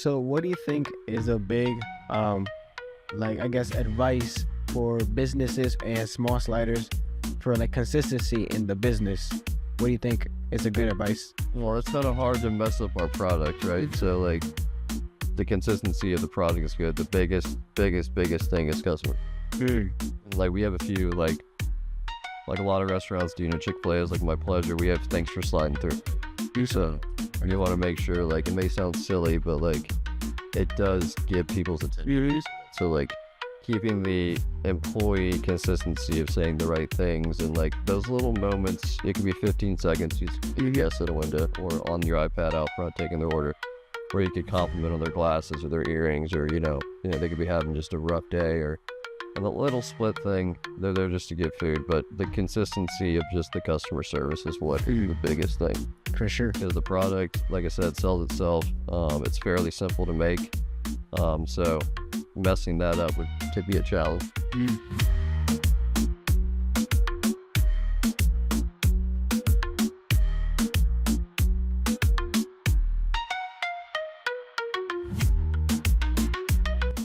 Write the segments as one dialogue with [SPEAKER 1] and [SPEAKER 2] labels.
[SPEAKER 1] So what do you think is a big, I guess, advice for businesses and small sliders for like consistency in the business? What do you think is a good advice?
[SPEAKER 2] Well, it's kind of hard to mess up our product, right? So like the consistency of the product is good. The biggest thing is customer. Like we have a few like a lot of restaurants do, Chick-fil-A is like my pleasure. We have thanks for sliding through. So you want to make sure, like, it may sound silly, but like it does get people's attention. So like keeping the employee consistency of saying the right things and like those little moments, it can be 15 seconds, you see a guest at a window or on your iPad out front taking their order, where you could compliment on their glasses or their earrings, or they could be having just a rough day, or and the little split thing, they're there just to get food, but the consistency of just the customer service is what is the biggest thing.
[SPEAKER 1] For sure.
[SPEAKER 2] Because the product, like I said, sells itself. It's fairly simple to make. So messing that up would be a challenge.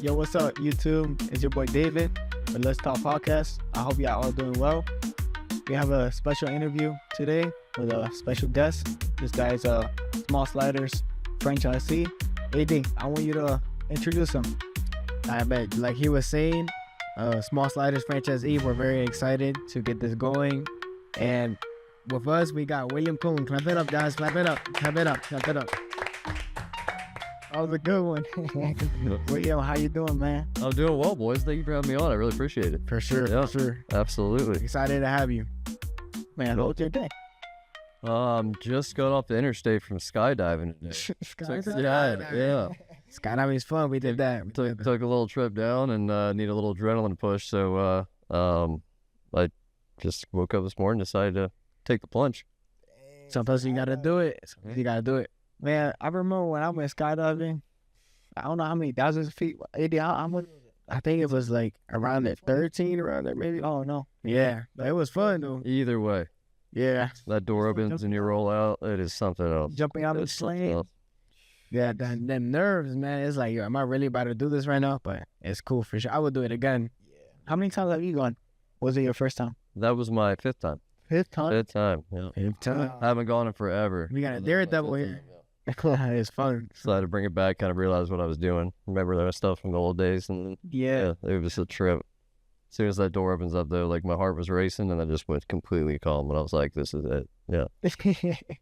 [SPEAKER 1] Yo, what's up, YouTube? It's your boy David with Let's Talk Podcast. I hope y'all all doing well. We have a special interview today with a special guest. This guy is a Small Sliders franchisee. AD, I want you to introduce him. I bet, like he was saying, Small Sliders franchisee, we're very excited to get this going. And with us, we got William Poon. Clap it up, guys. Clap it up. Clap it up. Clap it up. That was a good one. William, how you doing, man?
[SPEAKER 2] I'm doing well, boys. Thank you for having me on. I really appreciate it.
[SPEAKER 1] For sure.
[SPEAKER 2] Yeah,
[SPEAKER 1] for sure.
[SPEAKER 2] Absolutely.
[SPEAKER 1] Excited to have you. Man, what's your day?
[SPEAKER 2] Just got off the interstate from skydiving today. Yeah.
[SPEAKER 1] Skydiving is fun. We did that.
[SPEAKER 2] Took a little trip down and need a little adrenaline push. So I just woke up this morning, decided to take the plunge.
[SPEAKER 1] Sometimes you gotta do it. You gotta do it. Man, I remember when I went skydiving, I don't know how many thousands of feet. I think it was like around at 13, around there, maybe. Oh, no. Yeah, but it was fun, though.
[SPEAKER 2] Either way.
[SPEAKER 1] Yeah.
[SPEAKER 2] That door opens and you roll out. It is something else.
[SPEAKER 1] Jumping out of the plane. Yeah, them nerves, man. It's like, yo, am I really about to do this right now? But it's cool for sure. I would do it again. Yeah. How many times have you gone? Was it your first time?
[SPEAKER 2] That was my fifth time.
[SPEAKER 1] Fifth time?
[SPEAKER 2] Fifth time, yeah.
[SPEAKER 1] Fifth time.
[SPEAKER 2] I haven't gone in forever.
[SPEAKER 1] We got a daredevil here. It's fun.
[SPEAKER 2] So I had to bring it back, kind of realize what I was doing. Remember that stuff from the old days. And
[SPEAKER 1] yeah,
[SPEAKER 2] it was a trip. As soon as that door opens up, though, like my heart was racing, and I just went completely calm. And I was like, "This is it." Yeah.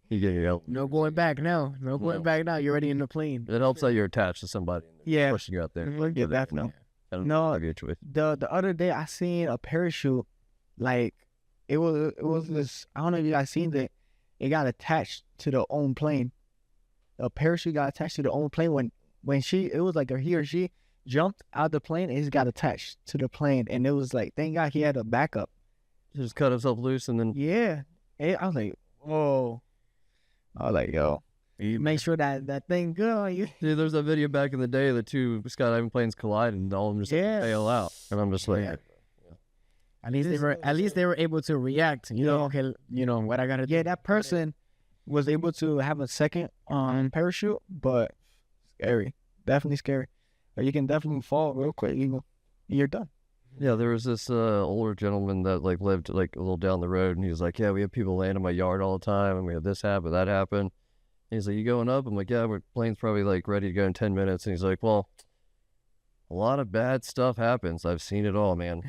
[SPEAKER 2] You get your
[SPEAKER 1] no going back now. No going back now. You're already in the plane.
[SPEAKER 2] It helps that you're attached to somebody.
[SPEAKER 1] Yeah,
[SPEAKER 2] pushing you out there.
[SPEAKER 1] Yeah, that no. No. The other day I seen a parachute. Like it was this. I don't know if you guys seen it. It got attached to the own plane. A parachute got attached to the own plane when it was like he or she jumped out the plane and it got attached to the plane, and it was like, thank God he had a backup.
[SPEAKER 2] Just cut himself loose and then
[SPEAKER 1] I was like, whoa. I was like, yo, you make sure that thing good on you.
[SPEAKER 2] Yeah, there's that video back in the day, the two skydiving planes collide and all of them just fail out, and I'm just like,
[SPEAKER 1] at least they were able to react. Okay, what I gotta do. Yeah, that person was able to have a second on parachute, but scary. Definitely scary. You can definitely fall real quick. You're done.
[SPEAKER 2] Yeah, there was this older gentleman that like lived like a little down the road, and he was like, "Yeah, we have people land in my yard all the time, and we have this happen, that happen." And he's like, "You going up?" I'm like, "Yeah, our plane's probably like ready to go in 10 minutes." And he's like, "Well, a lot of bad stuff happens. I've seen it all, man.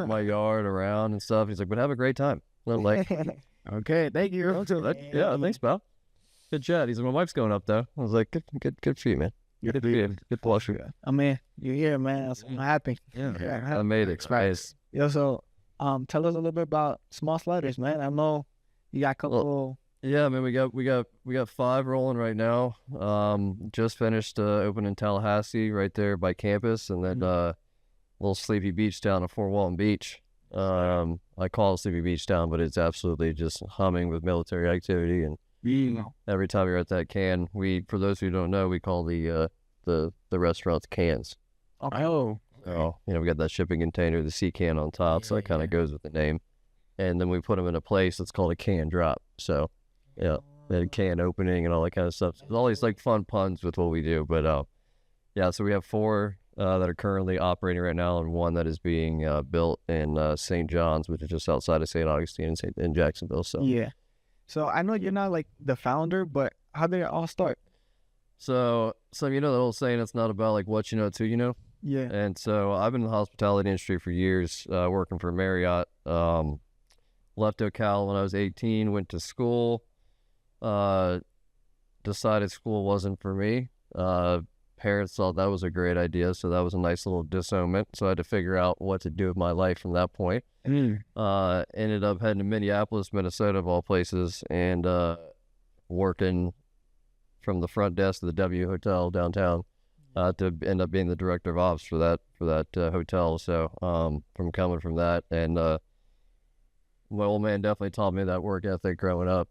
[SPEAKER 2] My yard around and stuff." He's like, "But have a great time." And I'm like,
[SPEAKER 1] okay, thank you.
[SPEAKER 2] Yeah, thanks, pal. Good chat. He's like, "My wife's going up though." I was like, good for you, man. Good for you. Good pleasure.
[SPEAKER 1] I mean, you're here, man. I'm happy.
[SPEAKER 2] Yeah. I made it. Nice.
[SPEAKER 1] Yo, so tell us a little bit about Small Sliders, man. I know you got a couple.
[SPEAKER 2] Yeah, man, we got 5 rolling right now. Just finished opening in Tallahassee right there by campus, and then little Sleepy Beach down at Fort Walton Beach. I call it Sleepy Beach Town, but it's absolutely just humming with military activity. And every time you're at that can, for those who don't know, we call the restaurants cans.
[SPEAKER 1] Oh.
[SPEAKER 2] So, we got that shipping container, the sea can on top, so it kind of goes with the name. And then we put them in a place that's called a can drop. So, yeah, and can opening and all that kind of stuff. There's all these like fun puns with what we do, but Yeah, so we have 4 that are currently operating right now, and 1 that is being built in St. John's, which is just outside of St. Augustine in Jacksonville. So
[SPEAKER 1] Yeah. So I know you're not like the founder, but how did it all start?
[SPEAKER 2] So you know that old saying, it's not about like what you know, it's who you know.
[SPEAKER 1] Yeah.
[SPEAKER 2] And so I've been in the hospitality industry for years, working for Marriott. Left Ocala when I was 18, went to school, decided school wasn't for me. Parents thought that was a great idea, so that was a nice little disownment. So I had to figure out what to do with my life from that point. Ended up heading to Minneapolis, Minnesota, of all places, and working from the front desk of the W Hotel downtown to end up being the director of ops for that hotel. So from coming from that, and my old man definitely taught me that work ethic growing up.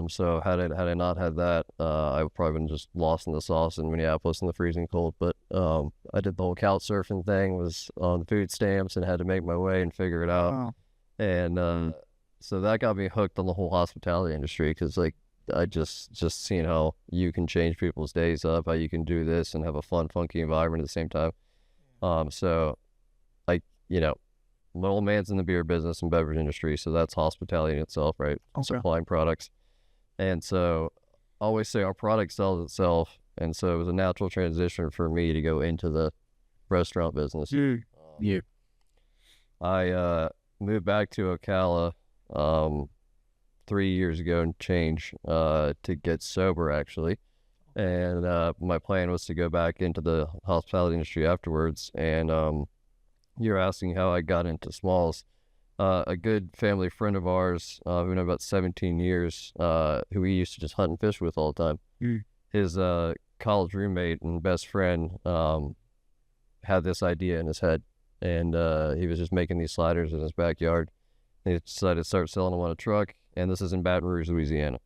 [SPEAKER 2] So had I not had that, I would probably been just lost in the sauce in Minneapolis in the freezing cold. But I did the whole couch surfing thing, was on food stamps, and had to make my way and figure it out.
[SPEAKER 1] Wow.
[SPEAKER 2] And so that got me hooked on the whole hospitality industry, because like I just seeing how you can change people's days up, how you can do this and have a fun, funky environment at the same time. So like, you know, my old man's in the beer business and beverage industry, so that's hospitality in itself, right?
[SPEAKER 1] Okay.
[SPEAKER 2] Supplying products. And so I always say our product sells itself, and so it was a natural transition for me to go into the restaurant business.
[SPEAKER 1] Yeah.
[SPEAKER 2] I moved back to Ocala 3 years ago and change to get sober, actually. And my plan was to go back into the hospitality industry afterwards. And you're asking how I got into Smalls. A good family friend of ours, who know about 17 years, who we used to just hunt and fish with all the time. His college roommate and best friend had this idea in his head, and he was just making these sliders in his backyard. He decided to start selling them on a truck, and this is in Baton Rouge, Louisiana.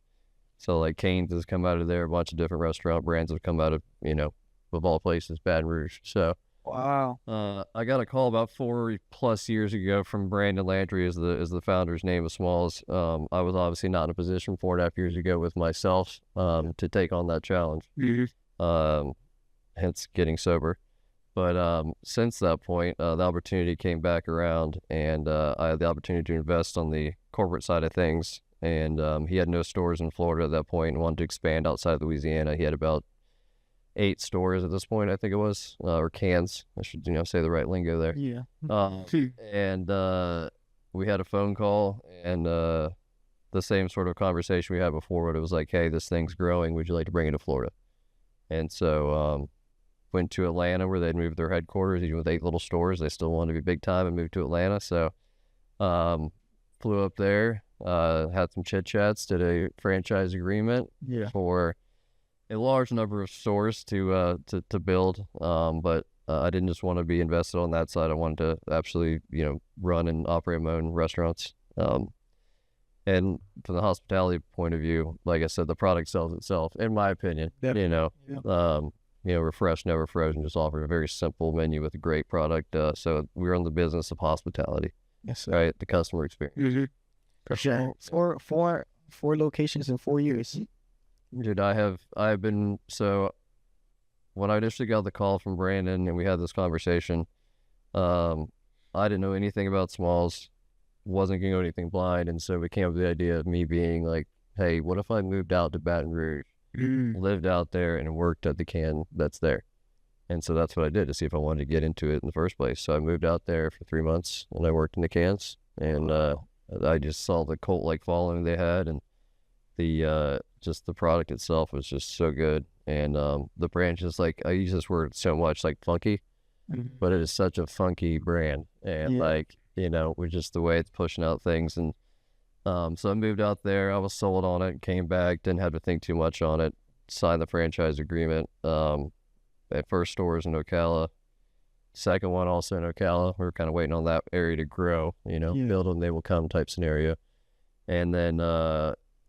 [SPEAKER 2] So like Cane's has come out of there, a bunch of different restaurant brands have come out of, you know, of all places, Baton Rouge. So
[SPEAKER 1] wow.
[SPEAKER 2] I got a call about 4+ years ago from Brandon Landry, is the founder's name of Smalls. I was obviously not in a position 4.5 years ago with myself to take on that challenge. Hence getting sober. But since that point, the opportunity came back around, and I had the opportunity to invest on the corporate side of things. And he had no stores in Florida at that point and wanted to expand outside of Louisiana. He had about 8 stores at this point, I think it was, or cans. I should, say the right lingo there.
[SPEAKER 1] Yeah.
[SPEAKER 2] And we had a phone call, and the same sort of conversation we had before, where it was like, hey, this thing's growing. Would you like to bring it to Florida? And so went to Atlanta, where they'd moved their headquarters. Even with 8 little stores, they still wanted to be big time, and moved to Atlanta. So flew up there, had some chit chats, did a franchise agreement for a large number of stores to build. But I didn't just want to be invested on that side. I wanted to actually, run and operate my own restaurants. And from the hospitality point of view, like I said, the product sells itself, in my opinion. Refresh, never frozen, just offer a very simple menu with a great product. So we're in the business of hospitality.
[SPEAKER 1] Yes, sir.
[SPEAKER 2] Right, the customer experience.
[SPEAKER 1] For sure. Four locations in 4 years.
[SPEAKER 2] Dude, I've been, so when I initially got the call from Brandon and we had this conversation, I didn't know anything about Smalls, wasn't going to go anything blind. And so we came up with the idea of me being like, hey, what if I moved out to Baton Rouge, lived out there, and worked at the can that's there? And so that's what I did to see if I wanted to get into it in the first place. So I moved out there for 3 months, and I worked in the cans, and I just saw the cult-like following they had, and the just the product itself was just so good. And the brand, just like, I use this word so much, like funky, but it is such a funky brand. And with just the way it's pushing out things. And so I moved out there, I was sold on it, came back, didn't have to think too much on it, signed the franchise agreement. At first stores in Ocala, second one also in Ocala. We were kind of waiting on that area to grow, build and they will come type scenario. And then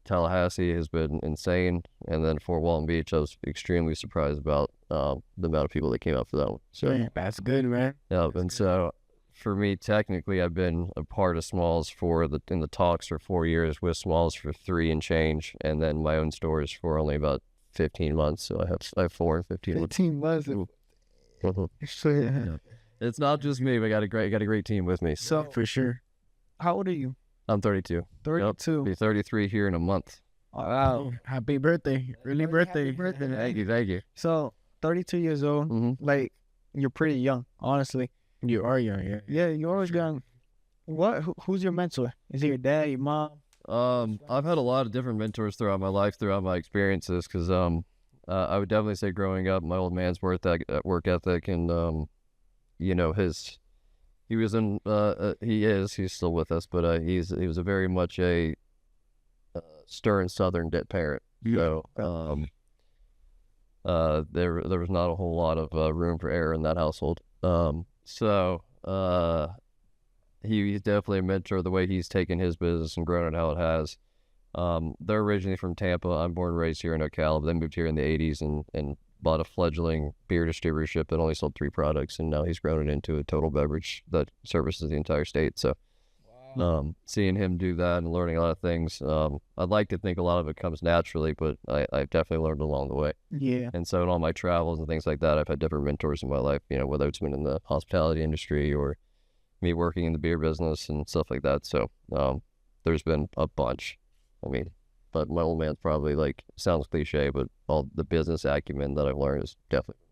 [SPEAKER 2] Tallahassee has been insane. And then Fort Walton Beach, I was extremely surprised about the amount of people that came out for that one. So
[SPEAKER 1] that's good, man.
[SPEAKER 2] Yeah, and so for me, technically, I've been a part of Smalls in the talks for 4 years, with Smalls for 3 and change, and then my own stores for only about 15 months. So I have 4 and 15 months. Yeah. It's not just me. We got a great team with me.
[SPEAKER 1] So for sure. How old are you?
[SPEAKER 2] I'm 32.
[SPEAKER 1] 32.
[SPEAKER 2] Be 33 here in a month.
[SPEAKER 1] Wow. Happy birthday. Early birthday.
[SPEAKER 2] Thank you.
[SPEAKER 1] So 32 years old.
[SPEAKER 2] Mhm.
[SPEAKER 1] Like, you're pretty young, honestly.
[SPEAKER 3] You are young, yeah.
[SPEAKER 1] Yeah, you're always young. Who's your mentor? Is it your dad, your mom?
[SPEAKER 2] I've had a lot of different mentors throughout my life, throughout my experiences, because I would definitely say growing up, my old man's work ethic, and you know, he's still with us, but he was a very much a stern Southern parent. So there was not a whole lot of room for error in that household. He's definitely a mentor. The way he's taken his business and grown it how it has. They're originally from Tampa. I'm born and raised here in Ocala. They moved here in the 80s and bought a fledgling beer distributorship that only sold 3 products, and now he's grown it into a total beverage that services the entire state. So seeing him do that and learning a lot of things, I'd like to think a lot of it comes naturally, but I've definitely learned along the way.
[SPEAKER 1] Yeah.
[SPEAKER 2] And so in all my travels and things like that, I've had different mentors in my life, you know, whether it's been in the hospitality industry or me working in the beer business and stuff like that. So there's been a bunch. I mean, but my old man's probably, like, sounds cliche, but all the business acumen that I've learned is definitely.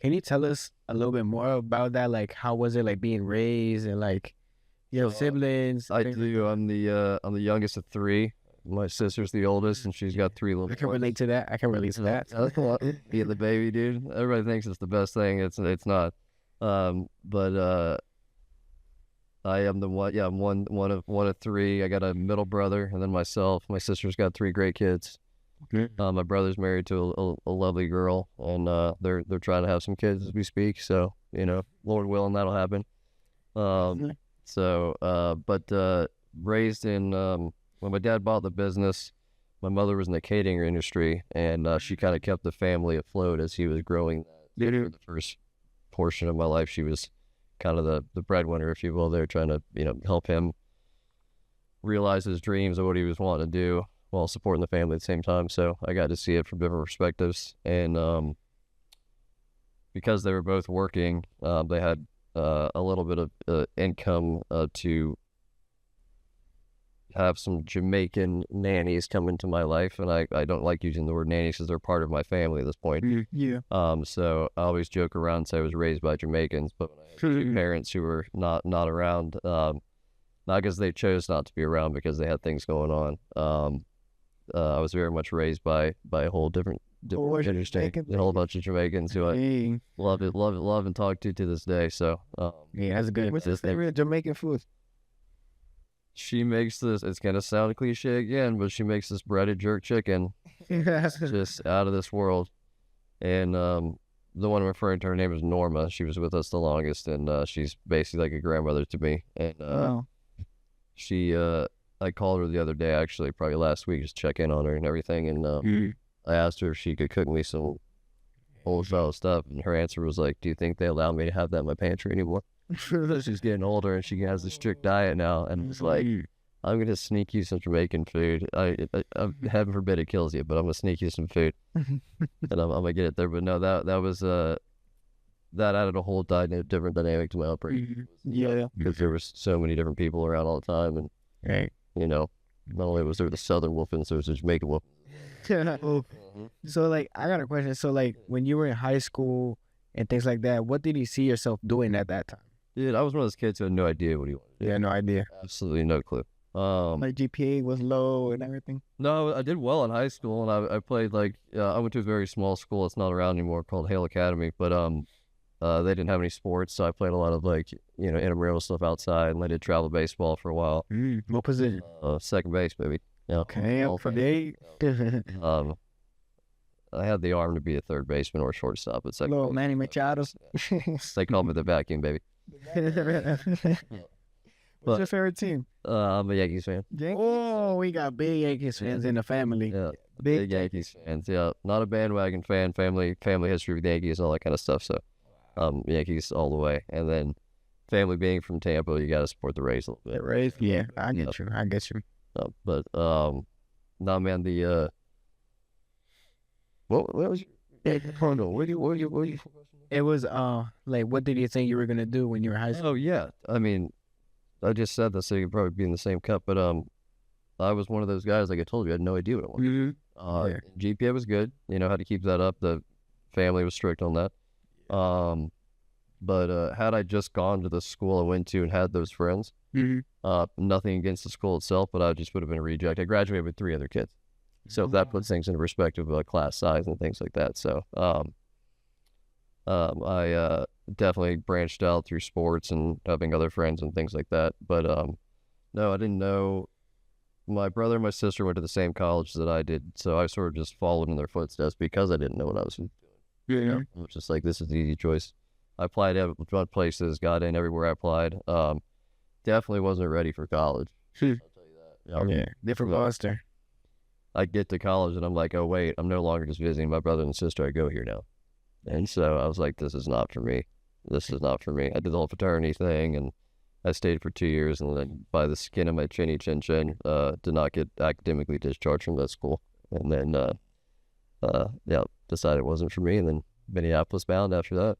[SPEAKER 3] Can you tell us a little bit more about that? Like, how was it, like, being raised and, like, your siblings?
[SPEAKER 2] I do. I'm the youngest of 3. My sister's the oldest, and she's got 3 little.
[SPEAKER 3] I can relate to that. I can relate to that.
[SPEAKER 2] Being the baby, dude. Everybody thinks it's the best thing. It's not. But I am the one. Yeah, I'm one of 3. I got a middle brother, and then myself. My sister's got 3 great kids. My brother's married to a lovely girl, and they're trying to have some kids as we speak. So, you know, Lord willing, that'll happen. But raised in when my dad bought the business, my mother was in the catering industry, and she kind of kept the family afloat as he was growing. For the first portion of my life, she was kind of the breadwinner, if you will. They're trying to, you know, help him realize his dreams of what he was wanting to do while supporting the family at the same time. So I got to see it from different perspectives, and because they were both working, they had a little bit of income to have some Jamaican nannies come into my life, and I don't like using the word nannies because they're part of my family at this point.
[SPEAKER 1] Yeah.
[SPEAKER 2] So I always joke around and say I was raised by Jamaicans, but when I had 2 parents who were not around, not because they chose not to be around, because they had things going on. I was very much raised by a whole different interesting, a whole bunch of Jamaicans who I love and talk to this day. So
[SPEAKER 3] Yeah, that's good.
[SPEAKER 1] What's your favorite Jamaican food?
[SPEAKER 2] she makes this. It's gonna sound cliche again, but she makes this breaded jerk chicken. It's just out of this world. And the one I'm referring to, her name is Norma. She was with us the longest, and she's basically like a grandmother to me. And
[SPEAKER 1] Wow.
[SPEAKER 2] she, I called her the other day, actually, probably last week, just check in on her and everything. And I asked her if she could cook me some old style stuff, and her answer was like, "Do you think they allow me to have that in my pantry anymore?" She's getting older, and she has a strict diet now, and it's like, I'm gonna sneak you some Jamaican food. Heaven forbid it kills you, but I'm gonna sneak you some food, and I'm gonna get it there. But no, that was that added a whole different dynamic to my upbringing.
[SPEAKER 1] Yeah.
[SPEAKER 2] Because there was so many different people around all the time, and
[SPEAKER 3] Right.
[SPEAKER 2] you know, not only was there the Southern Wolfins, there was the Jamaican Wolfins.
[SPEAKER 3] So, like, I got a question. So, like, when you were in high school and things like that, what did you see yourself doing at that time?
[SPEAKER 2] Dude, I was one of those kids who had no idea what he wanted to do.
[SPEAKER 3] Yeah, no idea.
[SPEAKER 2] Absolutely no clue.
[SPEAKER 1] Like GPA was low and everything.
[SPEAKER 2] No, I did well in high school, and I played like I went to a very small school. It's not around anymore, called Hale Academy. But they didn't have any sports, so I played a lot of, like, you know, intramural stuff outside, and I did travel baseball for a while.
[SPEAKER 3] What position?
[SPEAKER 2] Second base, maybe. Yeah.
[SPEAKER 3] Okay,
[SPEAKER 2] all
[SPEAKER 3] up for
[SPEAKER 2] things.
[SPEAKER 3] day.
[SPEAKER 2] I had the arm to be a third baseman or a shortstop at second.
[SPEAKER 1] Little Manny Machado.
[SPEAKER 2] They call me the vacuum baby.
[SPEAKER 1] What's your favorite team?
[SPEAKER 2] I'm a Yankees fan.
[SPEAKER 3] Oh, we got big Yankees fans in the family.
[SPEAKER 2] Yeah, big Yankees fans. Yeah, not a bandwagon fan. Family history with the Yankees and all that kind of stuff. So, Yankees all the way. And then, family being from Tampa, you got to support the Rays a little bit.
[SPEAKER 3] The Rays? Yeah, I get you. I get you.
[SPEAKER 2] But no, man, the what was Hold on, what do you?
[SPEAKER 3] It was like, what did you think you were gonna do when you were high school?
[SPEAKER 2] Oh yeah, I mean, I just said that so you could probably be in the same cup, but I was one of those guys, like I told you, I had no idea what it was.
[SPEAKER 3] Mm-hmm.
[SPEAKER 2] GPA was good, how to keep that up. The family was strict on that. But had I just gone to the school I went to and had those friends, nothing against the school itself, but I just would have been a reject. I graduated with 3 other kids, so that puts things into perspective of class size and things like that. So I definitely branched out through sports and having other friends and things like that. But no, I didn't know. My brother and my sister went to the same college that I did, so I sort of just followed in their footsteps because I didn't know what I was doing.
[SPEAKER 3] Yeah.
[SPEAKER 2] I was just like, this is the easy choice. I applied at a bunch of places, got in everywhere I applied. Definitely wasn't ready for college. I'll tell you that.
[SPEAKER 3] Yeah. Different monster.
[SPEAKER 2] I get to college and I'm like, oh wait, I'm no longer just visiting my brother and sister. I go here now. And so I was like, this is not for me. This is not for me. I did the whole fraternity thing and I stayed for 2 years, and then by the skin of my chinny chin chin, did not get academically discharged from that school. And then, decided it wasn't for me, and then Minneapolis bound after that.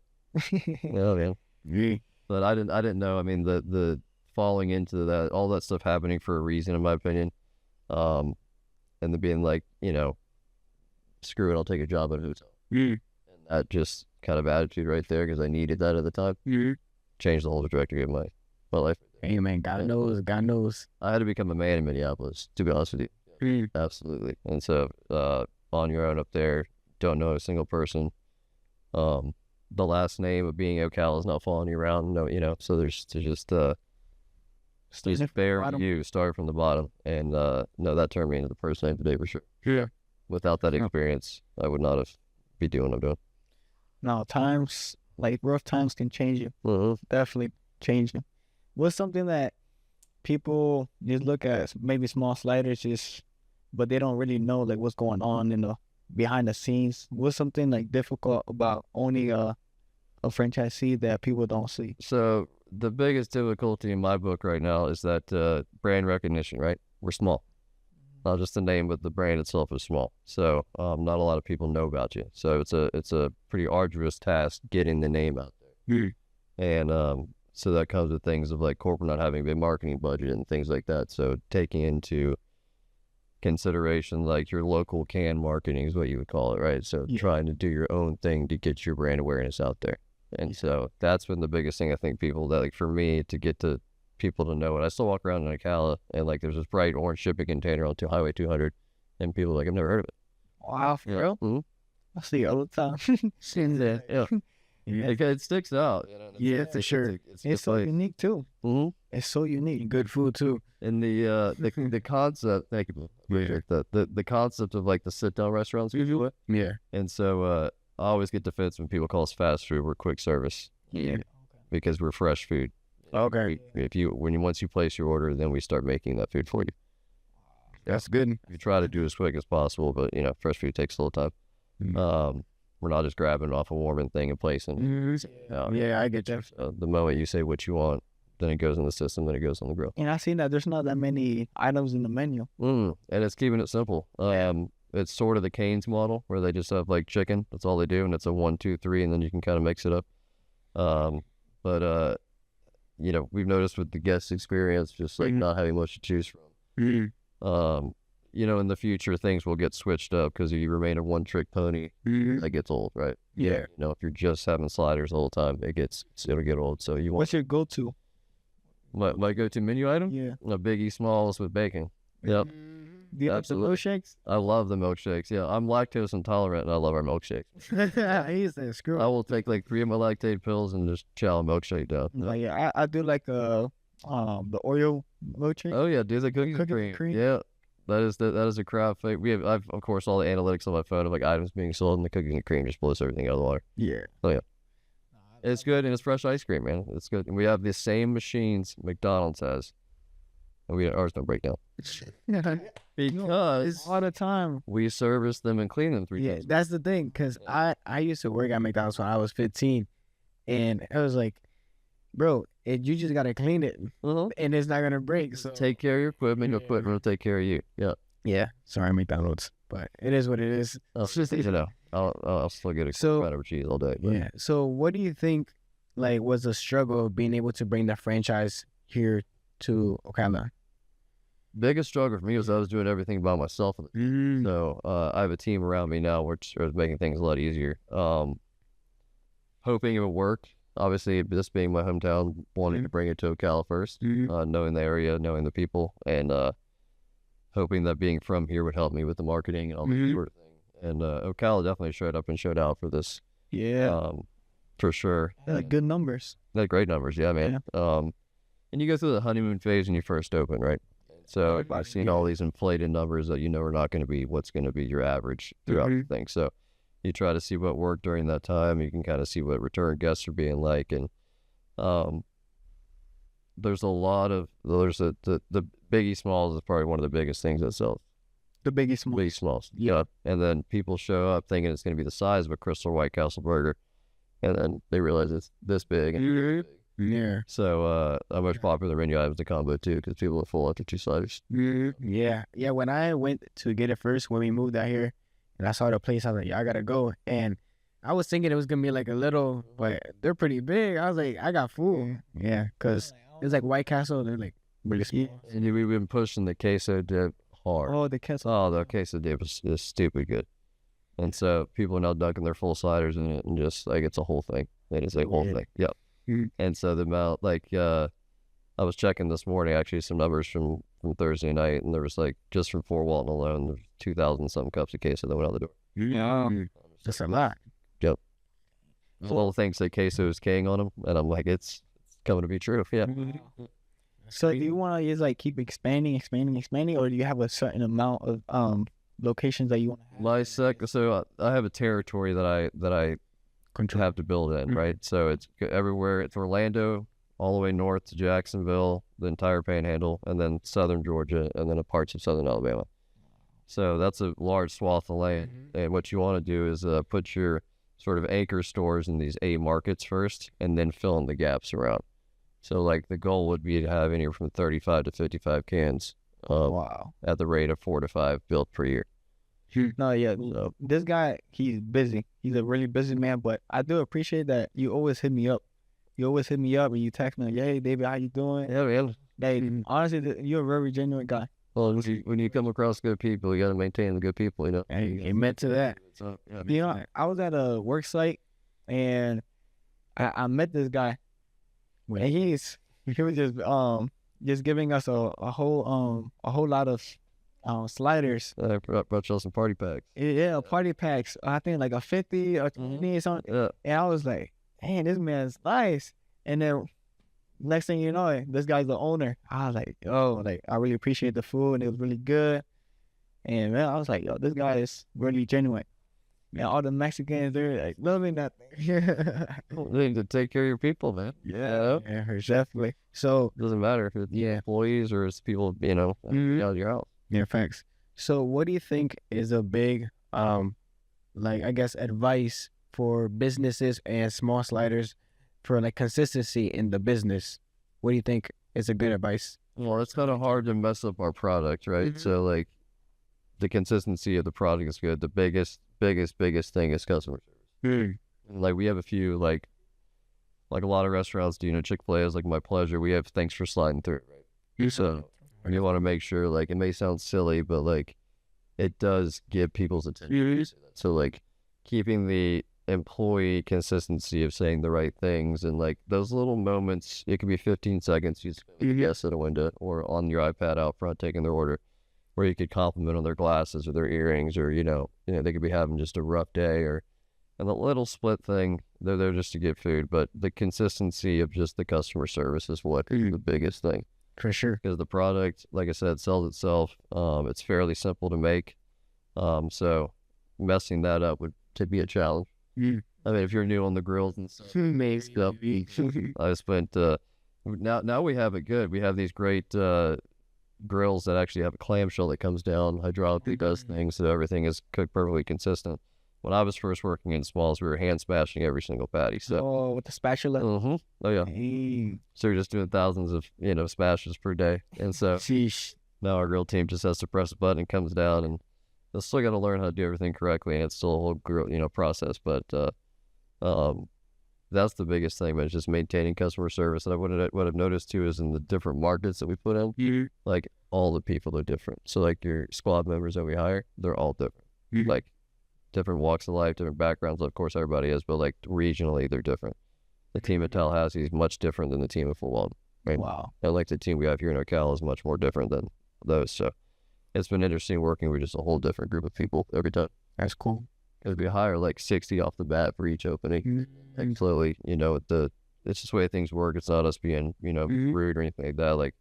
[SPEAKER 2] Yeah, man.
[SPEAKER 3] Yeah.
[SPEAKER 2] But I didn't know. I mean, the falling into that, all that stuff happening for a reason, in my opinion. And then being like, screw it, I'll take a job at a hotel. And that just kind of attitude right there, because I needed that at the time, changed the whole trajectory of my life.
[SPEAKER 3] Hey man, God knows.
[SPEAKER 2] I had to become a man in Minneapolis, to be honest with you. Absolutely. And so, on your own up there, don't know a single person. The last name of being Ocala is not following you around. No, so there's just bare you, start from the bottom. And no, that turned me into the person I am today for sure.
[SPEAKER 3] Yeah.
[SPEAKER 2] Without that experience, I would not have be doing what I'm doing.
[SPEAKER 1] No, times, like rough times can change you. Definitely change you. What's something that people just look at, maybe small sliders, but they don't really know like what's going on in the behind the scenes? What's something like difficult about owning a franchisee that people don't see?
[SPEAKER 2] So the biggest difficulty in my book right now is that brand recognition, right? We're small. Not just the name, but the brand itself is small. So not a lot of people know about you. So it's a pretty arduous task getting the name out there. And so that comes with things of like corporate not having a big marketing budget and things like that. So taking into consideration like your local can marketing is what you would call it, right? So trying to do your own thing to get your brand awareness out there. And so that's been the biggest thing I think people that, like, for me to get to people to know it. I still walk around in Ocala and like there's this bright orange shipping container on Highway 200 and people are like, I've never heard of it.
[SPEAKER 1] Wow, for real?
[SPEAKER 2] Mm-hmm.
[SPEAKER 1] I see it all the time.
[SPEAKER 3] Seen that.
[SPEAKER 2] Yeah. It sticks out.
[SPEAKER 3] Yeah, for sure.
[SPEAKER 1] It's so unique too.
[SPEAKER 2] Mm-hmm.
[SPEAKER 1] It's so unique.
[SPEAKER 3] Good food too.
[SPEAKER 2] And the concept, thank you, appreciate that. The concept of like the sit down restaurants usually.
[SPEAKER 3] Yeah.
[SPEAKER 2] And so I always get defense when people call us fast food. We're quick service.
[SPEAKER 3] Yeah.
[SPEAKER 2] Because we're fresh food.
[SPEAKER 3] Okay.
[SPEAKER 2] Once you place your order, then we start making that food for you.
[SPEAKER 3] That's good.
[SPEAKER 2] We try to do as quick as possible, but fresh food takes a little time. We're not just grabbing off a warming thing and placing.
[SPEAKER 3] Yeah, I get you.
[SPEAKER 2] The moment you say what you want, then it goes in the system, then it goes on the grill.
[SPEAKER 1] And I seen that there's not that many items in the menu.
[SPEAKER 2] And it's keeping it simple. It's sort of the Cane's model where they just have like chicken. That's all they do, and it's a 1, 2, 3, and then you can kind of mix it up. But we've noticed with the guest experience, just like not having much to choose from. In the future, things will get switched up because if you remain a one-trick pony, that gets old, right?
[SPEAKER 3] Yeah.
[SPEAKER 2] If you're just having sliders all the time, it'll get old. So
[SPEAKER 1] What's your go-to?
[SPEAKER 2] My go-to menu item?
[SPEAKER 1] Yeah.
[SPEAKER 2] A Biggie Smalls with bacon. Yep.
[SPEAKER 1] Do you like the milkshakes?
[SPEAKER 2] I love the milkshakes. Yeah, I'm lactose intolerant, and I love our milkshakes.
[SPEAKER 1] He said, screw
[SPEAKER 2] I will take like 3 of my lactate pills and just chow a milkshake down.
[SPEAKER 1] Yeah, I do like the Oreo milkshake.
[SPEAKER 2] Oh yeah, do the cookies and cream. Yeah, that is a crowd favorite. I've of course all the analytics on my phone of like items being sold, and the cookies and cream just blows everything out of the water.
[SPEAKER 1] Yeah.
[SPEAKER 2] Oh yeah. It's good, and it's fresh ice cream, man. It's good, and we have the same machines McDonald's has, and ours don't break down. Because
[SPEAKER 1] all the time
[SPEAKER 2] we service them and clean them 3 times.
[SPEAKER 3] That's the thing, because I used to work at McDonald's when I was 15, and I was like, bro, you just gotta clean it, and it's not gonna break. So
[SPEAKER 2] take care of your equipment. Your equipment will take care of you. Yeah.
[SPEAKER 3] Yeah. Sorry, McDonald's, but it is what it is.
[SPEAKER 2] Oh, just I'll still get a
[SPEAKER 3] So-
[SPEAKER 2] crown over cheese all day. But
[SPEAKER 3] Yeah. So what do you think like was the struggle of being able to bring the franchise here to Ocala?
[SPEAKER 2] biggest struggle for me was I was doing everything by myself.
[SPEAKER 3] Mm.
[SPEAKER 2] So I have a team around me now, which is making things a lot easier. Hoping it would work. Obviously, this being my hometown, wanting to bring it to Ocala first, knowing the area, knowing the people, and hoping that being from here would help me with the marketing and all that sort of thing. And Ocala definitely showed up and showed out for this,
[SPEAKER 3] Yeah.
[SPEAKER 2] for sure.
[SPEAKER 1] Good numbers.
[SPEAKER 2] They had great numbers, yeah, man. And you go through the honeymoon phase when you first open, right? So I've seen all these inflated numbers that you know are not going to be what's going to be your average throughout the thing. So you try to see what worked during that time. You can kind of see what return guests are being like, and there's a lot of the Biggie Smalls is probably one of the biggest things that sells.
[SPEAKER 1] The biggest one.
[SPEAKER 2] Biggie Smalls, yeah. And then people show up thinking it's going to be the size of a Crystal White Castle burger, and then they realize it's this big. And this big.
[SPEAKER 3] Yeah.
[SPEAKER 2] So our most popular menu item is the combo too, because people are full after 2 sliders.
[SPEAKER 3] Yeah. Yeah. When I went to get it first, when we moved out here, and I saw the place, I was like, yeah, I gotta go. And I was thinking it was gonna be like a little, but they're pretty big. I was like, I got full. Yeah, because it's like White Castle. They're like really small.
[SPEAKER 2] And we've been pushing the queso dip hard.
[SPEAKER 1] Oh, the queso.
[SPEAKER 2] Oh, the queso dip is stupid good. And so people are now dunking their full sliders in it, and just like it's a whole thing. It is a whole thing. Yep. And so the amount, like, I was checking this morning actually some numbers from Thursday night, and there was like just from Fort Walton alone, there's 2,000 something cups of queso that went out the door.
[SPEAKER 3] Yeah. That's a lot.
[SPEAKER 2] Yep. Little things say queso is king on them, and I'm like, it's coming to be true. Yeah.
[SPEAKER 1] So do you want to just like keep expanding, or do you have a certain amount of locations that you want to have?
[SPEAKER 2] So I have a territory that I have to build in, right? So it's everywhere. It's Orlando, all the way north to Jacksonville, the entire Panhandle, and then southern Georgia, and then parts of southern Alabama. So that's a large swath of land. And what you want to do is put your sort of anchor stores in these 8 markets first, and then fill in the gaps around. So like the goal would be to have anywhere from 35 to 55 cans
[SPEAKER 1] Wow.
[SPEAKER 2] at the rate of 4 to 5 built per year.
[SPEAKER 1] No, yeah.
[SPEAKER 2] So,
[SPEAKER 1] This guy, he's busy. He's a really busy man, but I do appreciate that you always hit me up. You always hit me up and you text me like, hey, David, how you doing?
[SPEAKER 2] yeah, man.
[SPEAKER 1] Hey, honestly, you're a very genuine guy.
[SPEAKER 2] Well, when you come across good people, you got to maintain the good people, you know.
[SPEAKER 3] Hey, amen to that.
[SPEAKER 2] So, yeah.
[SPEAKER 1] You know, I was at a work site and I met this guy. And he was just giving us a whole lot of sliders.
[SPEAKER 2] I brought y'all some party packs.
[SPEAKER 1] Yeah, party packs. I think like a 50 or 20 or something.
[SPEAKER 2] Yeah.
[SPEAKER 1] And I was like, man, this man's nice. And then next thing you know, this guy's the owner. I was like, yo, like I really appreciate the food and it was really good. And man, I was like, yo, this guy is really genuine. Man, all the Mexicans, they're like loving that thing.
[SPEAKER 2] You need to take care of your people, man.
[SPEAKER 3] Yeah, definitely. So,
[SPEAKER 2] Doesn't matter if it's employees or it's people, you know, out of your house.
[SPEAKER 3] yeah, facts. So, what do you think is a big, like, I guess, advice for businesses and small sliders for like consistency in the business? What do you think is a good advice?
[SPEAKER 2] Well, it's kind of hard to mess up our product, right? So, like, the consistency of the product is good. The biggest thing is customer service. And, like, we have a few, like a lot of restaurants do, you know, Chick-fil-A is like My Pleasure. We have thanks for sliding through, right? So you want to make sure, like, it may sound silly, but like it does get people's attention. So like keeping the employee consistency of saying the right things, and like those little moments, it could be 15 seconds you spend with a guest at a window or on your iPad out front taking their order, where you could compliment on their glasses or their earrings, or you know they could be having just a rough day, and the little split thing, they're there just to get food, but the consistency of just the customer service is what is the biggest thing.
[SPEAKER 3] For sure.
[SPEAKER 2] Because the product, like I said, sells itself. It's fairly simple to make. So messing that up would be a challenge. I mean, if you're new on the grills and stuff, I spent, now we have it good. We have these great grills that actually have a clamshell that comes down, hydraulically does things, so everything is cooked perfectly consistent. When I was first working in Smalls, we were hand smashing every single patty. So,
[SPEAKER 1] with the spatula.
[SPEAKER 2] oh yeah. So we're just doing thousands of smashes per day, and so
[SPEAKER 3] Sheesh.
[SPEAKER 2] now our grill team just has to press a button and comes down, and they'll still got to learn how to do everything correctly, and it's still a whole process. But that's the biggest thing. But it's just maintaining customer service. And what I've noticed too is in the different markets that we put in, like all the people are different. So like your squad members that we hire, they're all different. Like different walks of life, different backgrounds. Of course, everybody is, but like regionally, they're different. The team at Tallahassee is much different than the team at Fort Walton. Right?
[SPEAKER 1] Wow.
[SPEAKER 2] And like the team we have here in Ocala is much more different than those. So it's been interesting working with just a whole different group of people every time.
[SPEAKER 3] That's cool.
[SPEAKER 2] Because we hire like 60 off the bat for each opening. And slowly, it's just the way things work. It's not us being, rude or anything like that. Like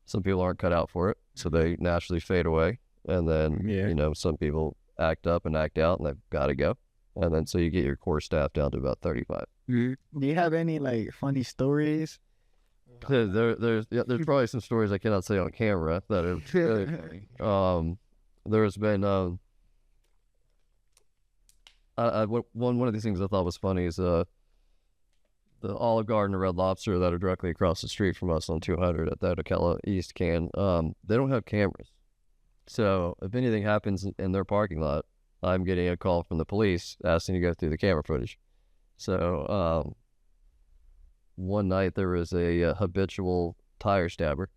[SPEAKER 2] some people aren't cut out for it, so they naturally fade away. And then, some people act up and act out and they've got to go. And then so you get your core staff down to about 35.
[SPEAKER 1] Do you have any like funny stories?
[SPEAKER 2] There's probably some stories I cannot say on camera that are really funny. There's been one of these things I thought was funny is the Olive Garden and Red Lobster that are directly across the street from us on 200 at the Ocala East Can. They don't have cameras, so if anything happens in their parking lot, I'm getting a call from the police asking to go through the camera footage. So one night there was a habitual tire stabber,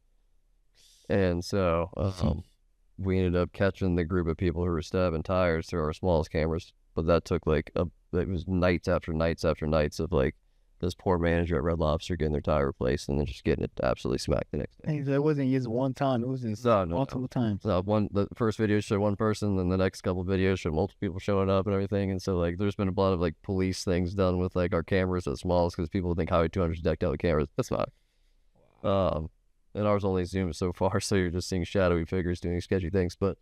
[SPEAKER 2] and so we ended up catching the group of people who were stabbing tires through our smallest cameras. But that took it was nights after nights after nights of like this poor manager at Red Lobster getting their tire replaced and then just getting it absolutely smacked the next day.
[SPEAKER 1] And so it wasn't just one time; it was just multiple times.
[SPEAKER 2] The first video showed one person, then the next couple videos showed multiple people showing up and everything. And so like, there's been a lot of like police things done with like our cameras at Smalls because people think Highway 200 is decked out with cameras. That's not. And ours only zooms so far, so you're just seeing shadowy figures doing sketchy things. But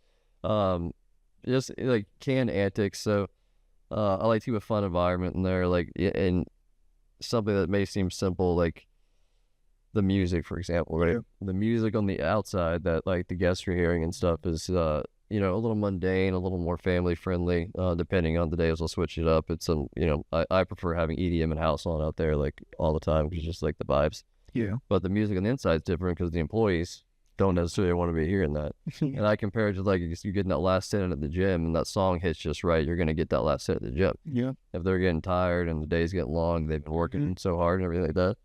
[SPEAKER 2] just like can antics. So I like to keep a fun environment in there, like and something that may seem simple, like the music, for example, right? Yeah. The music on the outside that like the guests are hearing and stuff is a little mundane, a little more family friendly, depending on the days. I'll switch it up. It's I prefer having EDM and house on out there like all the time because just like the vibes.
[SPEAKER 1] Yeah.
[SPEAKER 2] But the music on the inside is different because the employees don't necessarily want to be hearing that. And I compare it to like you getting that last set at the gym and that song hits just right, you're going to get that last set at the gym.
[SPEAKER 1] Yeah.
[SPEAKER 2] If they're getting tired and the day's getting long, they've been working so hard and everything like that,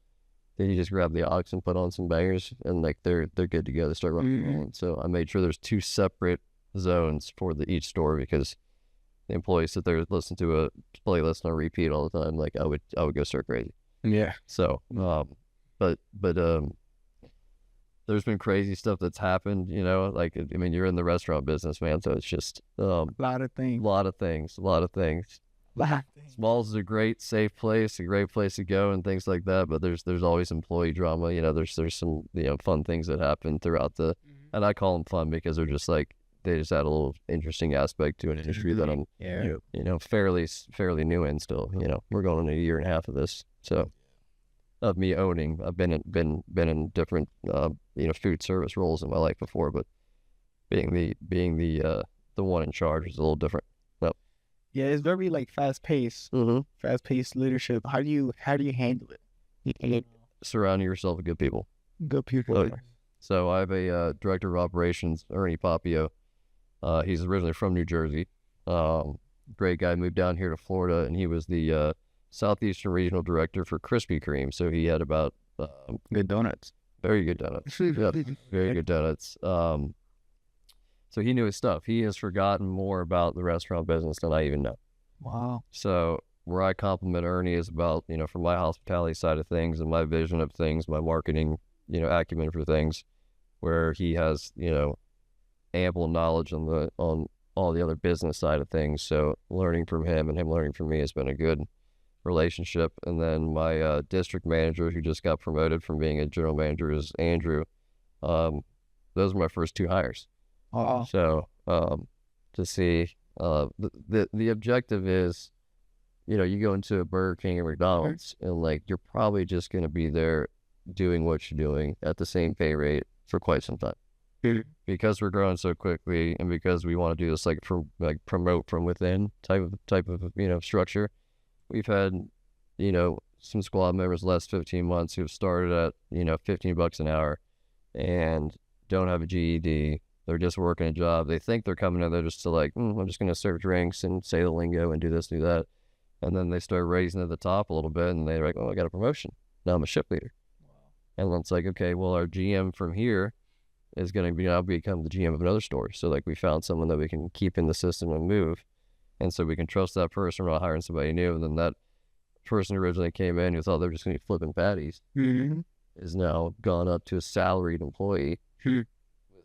[SPEAKER 2] then you just grab the aux and put on some bangers and like they're good to go. They start running. So I made sure there's 2 separate zones for each store because the employees sit there listen to a playlist on repeat all the time. Like I would go start crazy.
[SPEAKER 1] Yeah.
[SPEAKER 2] So but there's been crazy stuff that's happened, like, I mean, you're in the restaurant business, man. So it's just
[SPEAKER 1] a lot of things.
[SPEAKER 2] Smalls is a great, safe place, a great place to go and things like that. But there's always employee drama. There's some, fun things that happen throughout and I call them fun because they're just like, they just add a little interesting aspect to an industry that I'm, fairly new in still. We're going on a year and a half of this. So of me owning, I've been in different, food service roles in my life before, but being the one in charge is a little different. Well,
[SPEAKER 1] yeah, it's very like fast paced leadership. How do you handle it?
[SPEAKER 2] Surrounding yourself with good people.
[SPEAKER 1] Good people.
[SPEAKER 2] So I have a director of operations, Ernie Papio. He's originally from New Jersey. Great guy, moved down here to Florida, and he was the Southeastern Regional Director for Krispy Kreme. So he had about
[SPEAKER 1] good donuts.
[SPEAKER 2] Very good donuts. Yep, very good donuts. So he knew his stuff. He has forgotten more about the restaurant business than I even know.
[SPEAKER 1] Wow.
[SPEAKER 2] So where I compliment Ernie is about, from my hospitality side of things and my vision of things, my marketing, acumen for things, where he has, ample knowledge on all the other business side of things. So learning from him and him learning from me has been a good relationship. And then my district manager, who just got promoted from being a general manager, is Andrew. Those were my first 2 hires. So to see the objective is, you go into a Burger King or McDonald's and like you're probably just going to be there doing what you're doing at the same pay rate for quite some time. Because we're growing so quickly and because we want to do this like promote from within type of structure. We've had, some squad members the last 15 months who've started at, $15 an hour and don't have a GED, They're just working a job. They think they're coming in there just to like, I'm just going to serve drinks and say the lingo and do this, do that. And then they start raising to the top a little bit, and they're like, oh, I got a promotion. Now I'm a ship leader. And then it's like, okay, well, our GM from here is going to be now become the GM of another store. So like we found someone that we can keep in the system and move. And so we can trust that person. We're not hiring somebody new. And then that person originally came in who thought they were just going to be flipping patties is now gone up to a salaried employee with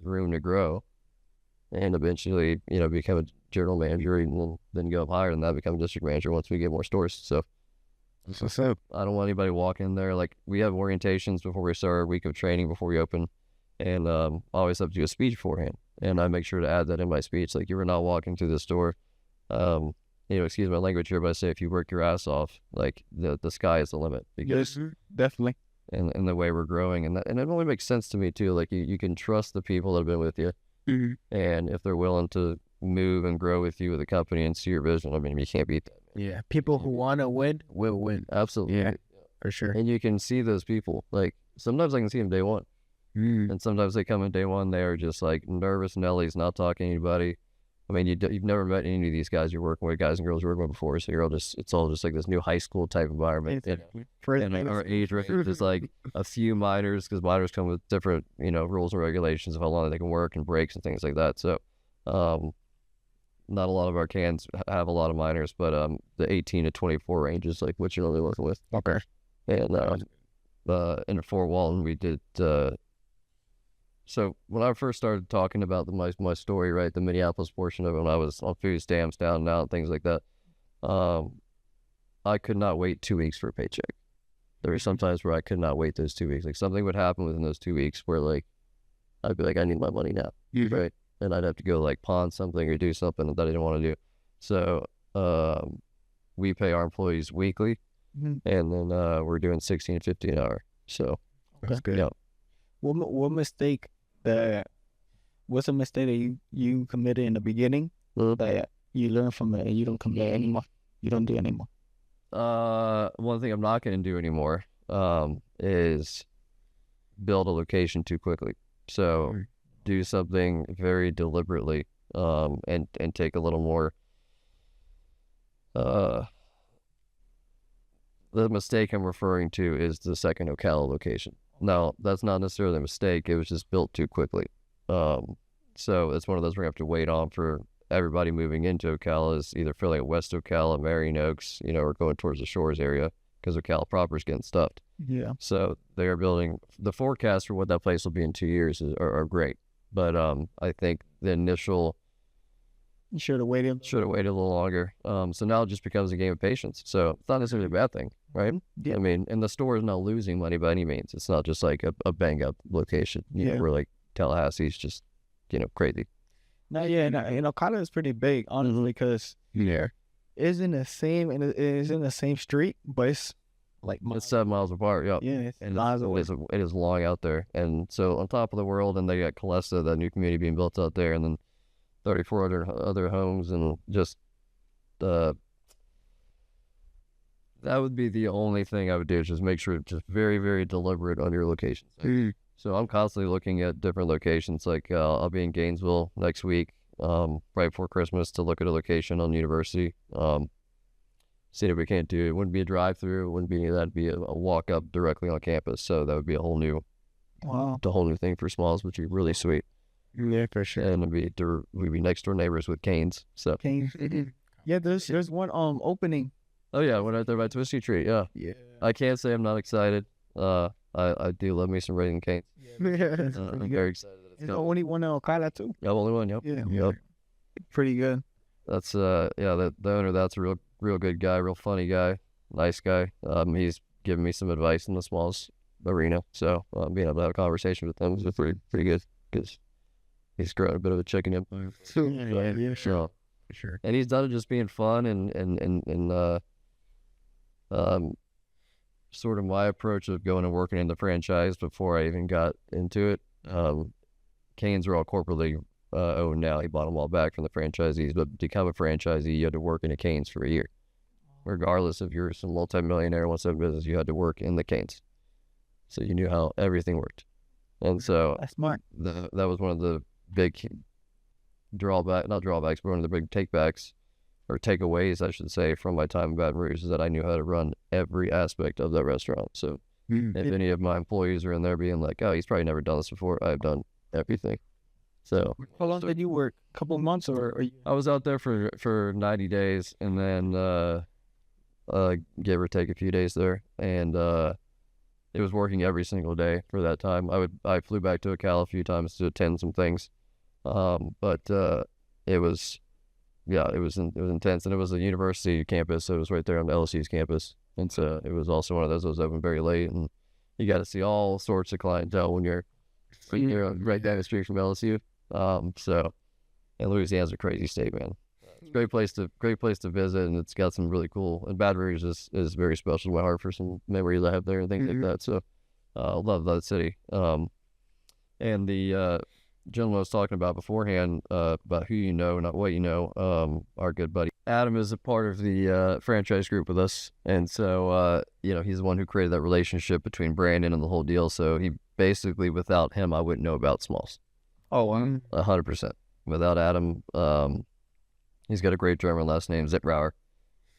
[SPEAKER 2] room to grow, and eventually, become a general manager, and then go up higher, and that become a district manager once we get more stores. So
[SPEAKER 3] That's what's up.
[SPEAKER 2] I don't want anybody walking in there. Like, we have orientations before we start, a week of training before we open, and I always have to do a speech beforehand, and I make sure to add that in my speech. Like, you are not walking through the store, excuse my language here, but I say if you work your ass off, like the sky is the limit. Because
[SPEAKER 1] Yes, definitely.
[SPEAKER 2] and the way we're growing, and it only makes sense to me too. Like, you can trust the people that have been with you, and if they're willing to move and grow with you with the company and see your vision, I mean, you can't beat that.
[SPEAKER 3] Yeah, people who want to win will win.
[SPEAKER 2] Absolutely.
[SPEAKER 3] Yeah, for sure.
[SPEAKER 2] And you can see those people. Like, sometimes I can see them day one, and sometimes they come in day one, they are just like nervous Nellies, not talking to anybody. I mean, you've never met any of these guys you're working with, guys and girls you're working with before, so it's all just like this new high school type environment. And our age range is like a few minors, because minors come with different, rules and regulations of how long they can work and breaks and things like that. So, not a lot of our cans have a lot of minors, but the 18 to 24 range is like what you're normally working with.
[SPEAKER 3] Okay.
[SPEAKER 2] And in Fort Walton, we did. So when I first started talking about my story, right, the Minneapolis portion of it, when I was on food stamps, down and out, things like that, I could not wait 2 weeks for a paycheck. There were some times where I could not wait those 2 weeks. Like, something would happen within those 2 weeks where, like, I'd be like, I need my money now, right? And I'd have to go like pawn something or do something that I didn't want to do. So we pay our employees weekly, and then we're doing $16.50 an hour. So
[SPEAKER 3] That's good.
[SPEAKER 2] yeah.
[SPEAKER 1] What's a mistake that you committed in the beginning that you learn from it and you don't commit anymore? You don't do anymore.
[SPEAKER 2] One thing I'm not going to do anymore is build a location too quickly. So do something very deliberately, and take a little more. The mistake I'm referring to is the second Ocala location. Now, that's not necessarily a mistake. It was just built too quickly. So it's one of those we're going to have to wait on for everybody moving into Ocala is either filling at West Ocala, Marion Oaks, or going towards the Shores area, because Ocala proper is getting stuffed.
[SPEAKER 1] Yeah.
[SPEAKER 2] So they are building, the forecast for what that place will be in 2 years are great. But I think the initial
[SPEAKER 1] You should have waited.
[SPEAKER 2] should have waited a little longer. So now it just becomes a game of patience. So it's not necessarily a bad thing, right?
[SPEAKER 1] Yeah.
[SPEAKER 2] I mean, and the store is not losing money by any means. It's not just like a bang up location. Where like Tallahassee's just, crazy.
[SPEAKER 1] No, yeah, and Ocala is pretty big, honestly, because it's in the same street, but it's like
[SPEAKER 2] It's 7 miles apart. Yeah.
[SPEAKER 1] yeah, it's
[SPEAKER 2] And
[SPEAKER 1] miles away.
[SPEAKER 2] it is long out there. And so on top of the world, and they got Calesta, that new community being built out there, and then 3,400 other homes, and just that would be the only thing I would do, is just make sure it's just very, very deliberate on your locations. So I'm constantly looking at different locations. Like I'll be in Gainesville next week, right before Christmas, to look at a location on University. See if we can't do it. Wouldn't be a drive-through. That'd be a walk up directly on campus. So that would be a whole new thing for Smalls, which would be really sweet.
[SPEAKER 3] Yeah, for sure.
[SPEAKER 2] And we'd be next door neighbors with Canes. So
[SPEAKER 1] Yeah, there's one opening.
[SPEAKER 2] oh yeah, went out there by Twisty Tree. Yeah,
[SPEAKER 1] Yeah.
[SPEAKER 2] I can't say I'm not excited. I do love me some Raising Canes. I'm very excited that it's
[SPEAKER 1] It's the
[SPEAKER 2] coming.
[SPEAKER 1] only one in Ocala too.
[SPEAKER 2] Yeah, only one. Yep.
[SPEAKER 1] Yeah.
[SPEAKER 2] Yep.
[SPEAKER 1] Pretty good.
[SPEAKER 2] That's the owner. That's a real good guy, real funny guy, nice guy. He's given me some advice in the Smalls arena, so being able to have a conversation with him was pretty good, because he's grown a bit of a chicken empire.
[SPEAKER 1] Yeah,
[SPEAKER 2] So,
[SPEAKER 3] For sure.
[SPEAKER 2] and he's done it just being fun and sort of my approach of going and working in the franchise before I even got into it. Canes are all corporately owned now. He bought them all back from the franchisees, but to become a franchisee, you had to work in a Canes for a year. Regardless if you're some multimillionaire who wants to have a business, you had to work in the Canes. So you knew how everything worked. And so
[SPEAKER 1] That's smart.
[SPEAKER 2] that was one of the big not drawbacks, but one of the big takebacks or takeaways, I should say, from my time in Baton Rouge is that I knew how to run every aspect of that restaurant. So if any of my employees are in there being like, oh, he's probably never done this before, I've done everything. So
[SPEAKER 1] How long did you work? A couple of months, or you...
[SPEAKER 2] I was out there for 90 days, and then give or take a few days there, and it was working every single day for that time. I flew back to Ocala a few times to attend some things, but it was intense, and it was a university campus, so it was right there on the LSU's campus, and so it was also one of those that was open very late, and you got to see all sorts of clientele when you're right down the street from LSU. So, and Louisiana's a crazy state, man. It's a great place to visit, and it's got some really cool. And Baton Rouge is very special to my heart for some memories I have there and things like that. So, love that city. And the gentleman I was talking about beforehand, about who you know, not what you know, our good buddy Adam is a part of the franchise group with us, and so he's the one who created that relationship between Brandon and the whole deal. So he basically, without him, I wouldn't know about Smalls.
[SPEAKER 1] Oh,
[SPEAKER 2] 100%. Without Adam, he's got a great German last name, Zitrauer,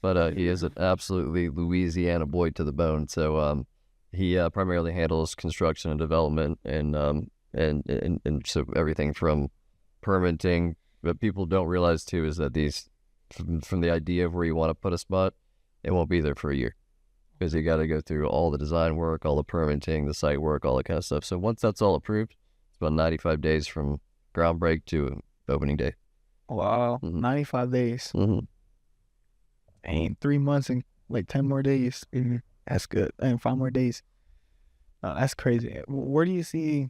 [SPEAKER 2] but he is an absolutely Louisiana boy to the bone. So he primarily handles construction and development, and so everything from permitting. What people don't realize too is that these, from the idea of where you want to put a spot, it won't be there for a year, because you got to go through all the design work, all the permitting, the site work, all that kind of stuff. So once that's all approved, it's about 95 days from ground break to opening day.
[SPEAKER 1] wow, 95 days. Ain't 3 months and like 10 more days. That's good. And 5 more days. That's crazy. Where do you see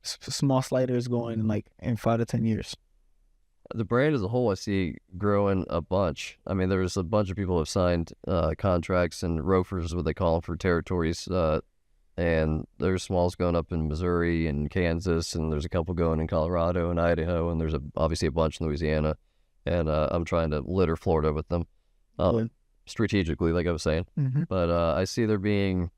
[SPEAKER 1] Small Sliders going in 5 to 10 years?
[SPEAKER 2] The brand as a whole, I see growing a bunch. I mean, there's a bunch of people who have signed contracts, and ROFRs is what they call them, for territories. And there's Smalls going up in Missouri and Kansas, and there's a couple going in Colorado and Idaho, and there's obviously a bunch in Louisiana. And I'm trying to litter Florida with them strategically, like I was saying. But I see there being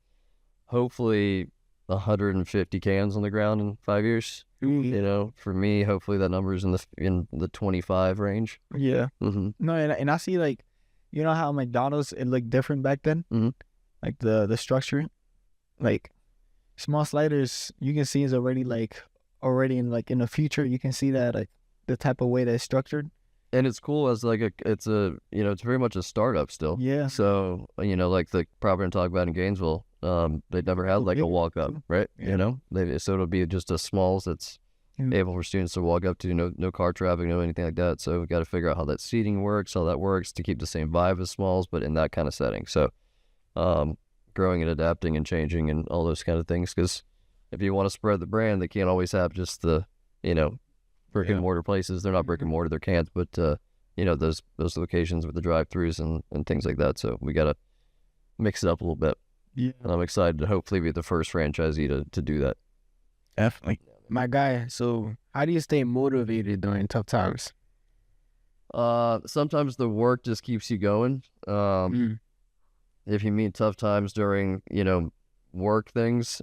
[SPEAKER 2] hopefully 150 cans on the ground in 5 years. For me, hopefully that number is in the 25 range.
[SPEAKER 1] Yeah. No, and I see how McDonald's, it looked different back then. Like the structure, like Small Sliders, you can see is already in the future. You can see that the type of way that it's structured.
[SPEAKER 2] And it's cool as it's very much a startup still.
[SPEAKER 1] Yeah.
[SPEAKER 2] So like the property I'm talking about in Gainesville, they never had a walk up, right?
[SPEAKER 1] Yeah.
[SPEAKER 2] So it'll be just a Smalls that's able for students to walk up to, no car traffic, no anything like that. So we got to figure out how that seating works, how that works to keep the same vibe as Smalls, but in that kind of setting. So, growing and adapting and changing and all those kind of things. Because if you want to spread the brand, they can't always have just the, brick and mortar places. They're not brick and mortar, they're cans, but those locations with the drive-throughs and things like that. So we got to mix it up a little bit.
[SPEAKER 1] Yeah.
[SPEAKER 2] And I'm excited to hopefully be the first franchisee to do that.
[SPEAKER 3] Definitely. My guy, so how do you stay motivated during tough times?
[SPEAKER 2] Sometimes the work just keeps you going. If you meet tough times during, work things,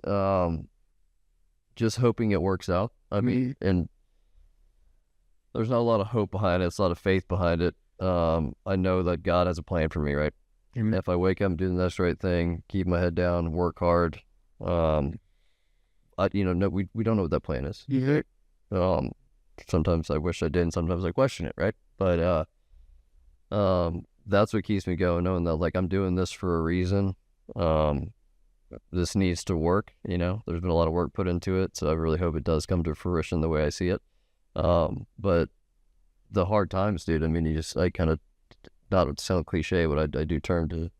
[SPEAKER 2] just hoping it works out. I mean, and there's not a lot of hope behind it. It's a lot of faith behind it. I know that God has a plan for me, right? If I wake up and do the next right thing, keep my head down, work hard, we don't know what that plan is. Sometimes I wish I did, and sometimes I question it, right? But that's what keeps me going, knowing that I'm doing this for a reason. This needs to work. There's been a lot of work put into it, so I really hope it does come to fruition the way I see it. But the hard times, dude, I mean, I kind of, not to sound cliche, but I do turn to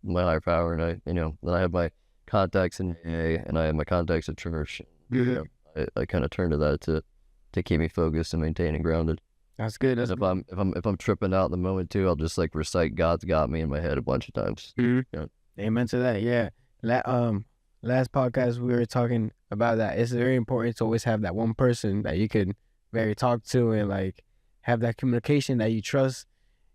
[SPEAKER 2] my higher power, and then I have my contacts in AA, and I have my contacts at church. I kind of turn to that to keep me focused and maintain and grounded.
[SPEAKER 3] That's good.
[SPEAKER 2] If I'm tripping out in the moment too, I'll just recite "God's got me" in my head a bunch of times.
[SPEAKER 3] Amen to that. Yeah. Last podcast we were talking about that. It's very important to always have that one person that you can talk to and have that communication that you trust,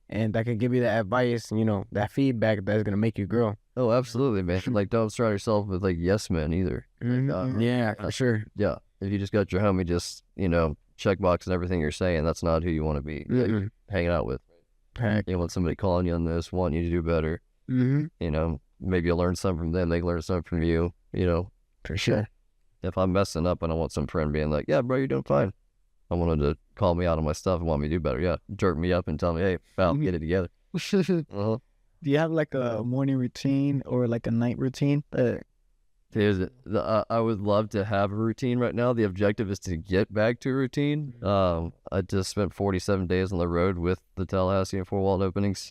[SPEAKER 3] and that can give you that advice, that feedback that's gonna make you grow.
[SPEAKER 2] Oh, absolutely, man. Don't surround yourself with yes men either.
[SPEAKER 3] Yeah, for sure.
[SPEAKER 2] Yeah, if you just got your homie just checkbox and everything you're saying, that's not who you want to be like, hanging out with.
[SPEAKER 3] Heck.
[SPEAKER 2] You want somebody calling you on this, wanting you to do better. You know, maybe you'll learn something from them. They learn something from you. You know,
[SPEAKER 3] For sure.
[SPEAKER 2] if I'm messing up, I don't want some friend being like, "Yeah, bro, you're doing fine." I wanted to call me out on my stuff and want me to do better. Yeah, jerk me up and tell me, "Hey, pal, get it together."
[SPEAKER 1] Do you have like a morning routine or like a night routine?
[SPEAKER 2] I would love to have a routine right now. The objective is to get back to a routine. I just spent 47 days on the road with the Tallahassee and Fort Walton openings.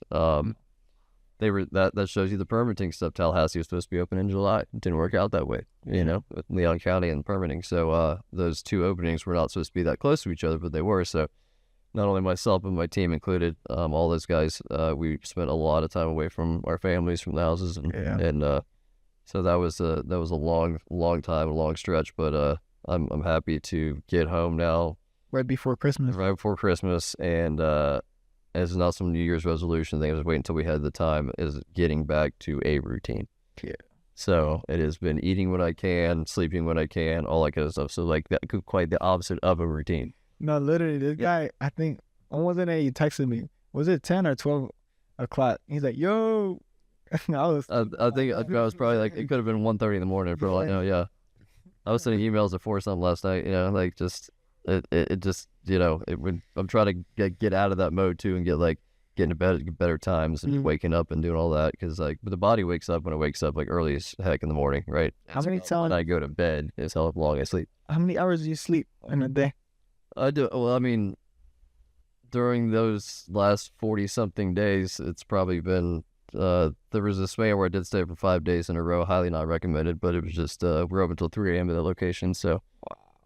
[SPEAKER 2] They were that shows you the permitting stuff. Tallahassee was supposed to be open in July. It didn't work out that way, you know, with Leon County and permitting. So those two openings were not supposed to be that close to each other, but they were. So not only myself but my team included, all those guys, we spent a lot of time away from our families, from the houses, and so that was a long time, a long stretch. But I'm happy to get home now,
[SPEAKER 1] Right before Christmas.
[SPEAKER 2] right before Christmas, and it's not some New Year's resolution thing. I was waiting until we had the time. Is getting back to a routine.
[SPEAKER 1] Yeah.
[SPEAKER 2] So it has been eating when I can, sleeping when I can, all that kind of stuff. So like that, quite the opposite of a routine.
[SPEAKER 1] No, literally, this guy, I think, when was it that he texted me? Was it 10 or 12 o'clock? He's like, yo. I
[SPEAKER 2] think I was probably like, it could have been 1:30 in the morning for all I know. Yeah. I was sending emails at 4 something last night, you know, like just, it just, you know, I'm trying to get out of that mode too and getting to bed at better times and waking up and doing all that. Cause like, but the body wakes up when it wakes up like early as heck in the morning, right?
[SPEAKER 1] How many
[SPEAKER 2] When
[SPEAKER 1] times?
[SPEAKER 2] I go to bed is how long I sleep.
[SPEAKER 1] How many hours do you sleep in a day?
[SPEAKER 2] I do. Well, I mean, during those last 40 something days, it's probably been, there was a span where I did stay for 5 days in a row, highly not recommended, but it was just, we're open until 3 a.m. at that location. So,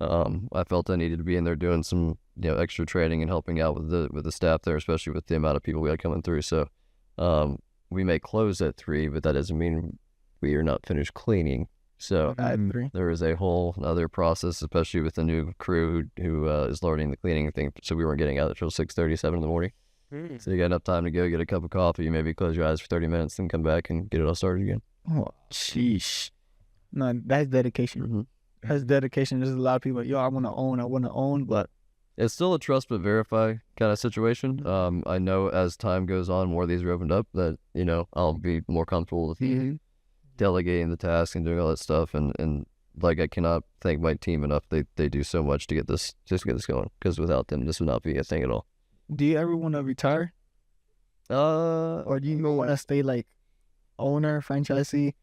[SPEAKER 2] I felt I needed to be in there doing some, you know, extra training and helping out with the staff there, especially with the amount of people we had coming through. So, we may close at 3, but that doesn't mean we are not finished cleaning. So there is a whole other process, especially with the new crew who is learning the cleaning thing. So we weren't getting out until 6:30, 7 in the morning. So you got enough time to go get a cup of coffee, maybe close your eyes for 30 minutes, then come back and get it all started again.
[SPEAKER 1] Oh, sheesh. No, that's dedication. That's dedication. There's a lot of people, yo, I want to own, but
[SPEAKER 2] It's still a trust but verify kind of situation. I know as time goes on, more of these are opened up, that, you know, I'll be more comfortable with delegating the task and doing all that stuff. And like, I cannot thank my team enough. They do so much to get this going, because without them, this would not be a thing at all.
[SPEAKER 1] do you ever want to retire? Or do you want to stay like owner, franchisee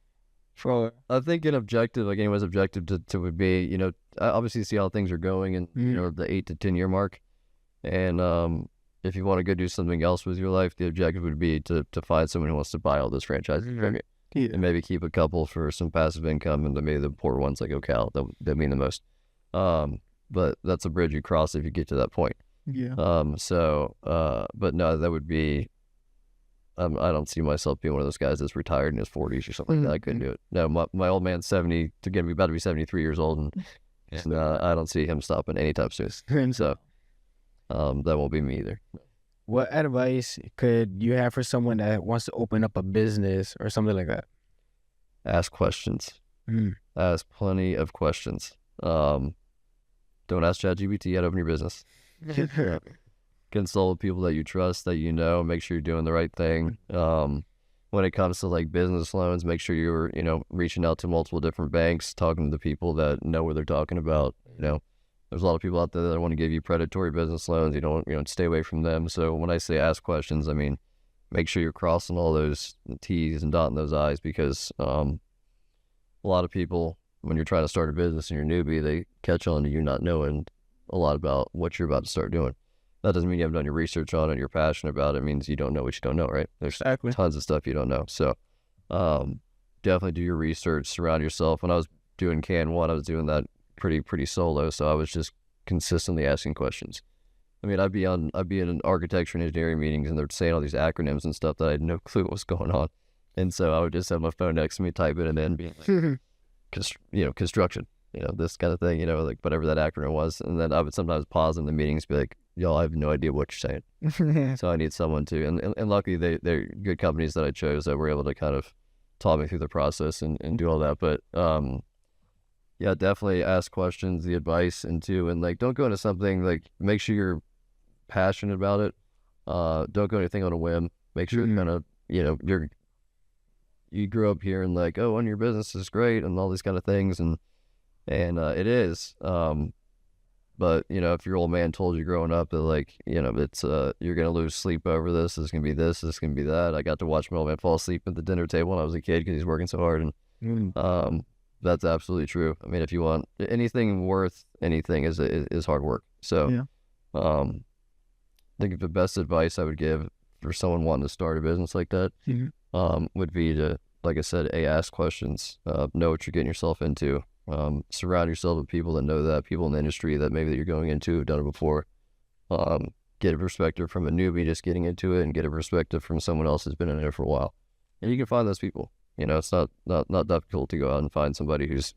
[SPEAKER 1] for?
[SPEAKER 2] I think an objective, like anyone's objective to would be, you know, obviously see how things are going and, you know, the 8 to 10 year mark. And if you want to go do something else with your life, the objective would be to find someone who wants to buy all those franchises from you.
[SPEAKER 1] Yeah.
[SPEAKER 2] And maybe keep a couple for some passive income, and then maybe the poor ones like Ocala that mean the most. But that's a bridge you cross if you get to that point.
[SPEAKER 1] Yeah.
[SPEAKER 2] But no, that would be, I don't see myself being one of those guys that's retired in his 40s or something like that. I couldn't do it. No, my old man's 70, about to be 73 years old, and I don't see him stopping anytime soon. So that won't be me either.
[SPEAKER 3] What advice could you have for someone that wants to open up a business or something like that?
[SPEAKER 2] Ask questions. Ask plenty of questions. Don't ask ChatGPT how to open your business. Consult with people that you trust, that you know. Make sure you're doing the right thing. When it comes to like business loans, make sure you're, you know, reaching out to multiple different banks, talking to the people that know what they're talking about. You know, there's a lot of people out there that want to give you predatory business loans. You don't, stay away from them. So when I say ask questions, I mean, make sure you're crossing all those T's and dotting those I's, because a lot of people, when you're trying to start a business and you're newbie, they catch on to you not knowing a lot about what you're about to start doing. That doesn't mean you haven't done your research on it, you're passionate about it. It means you don't know what you don't know, right? There's tons of stuff you don't know. So definitely do your research, surround yourself. When I was doing Can One, I was doing that pretty solo, so I was just consistently asking questions. I mean, I'd be in architecture and engineering meetings, and they're saying all these acronyms and stuff that I had no clue what was going on. And so I would just have my phone next to me, type it, and then be like, construction, this kind of thing, like whatever that acronym was. And then I would sometimes pause in the meetings, be like, y'all, I have no idea what you're saying. So I need someone to, and luckily they're good companies that I chose that were able to kind of talk me through the process and do all that. But yeah, definitely ask questions, the advice, and like don't go into something like make sure you're passionate about it. Don't go anything on a whim. Make sure kind of you grew up hearing like, oh, your business is great and all these kind of things, and it is. But if your old man told you growing up that like it's you're gonna lose sleep over this. This is gonna be this. This is gonna be that. I got to watch my old man fall asleep at the dinner table when I was a kid because he's working so hard, and that's absolutely true. I mean, if you want anything worth anything is hard work. So, I think the best advice I would give for someone wanting to start a business like that would be to, like I said, ask questions, know what you're getting yourself into, surround yourself with people that know that, people in the industry that maybe that you're going into have done it before. Get a perspective from a newbie just getting into it, and get a perspective from someone else who's been in it for a while. And you can find those people. It's not difficult to go out and find somebody who's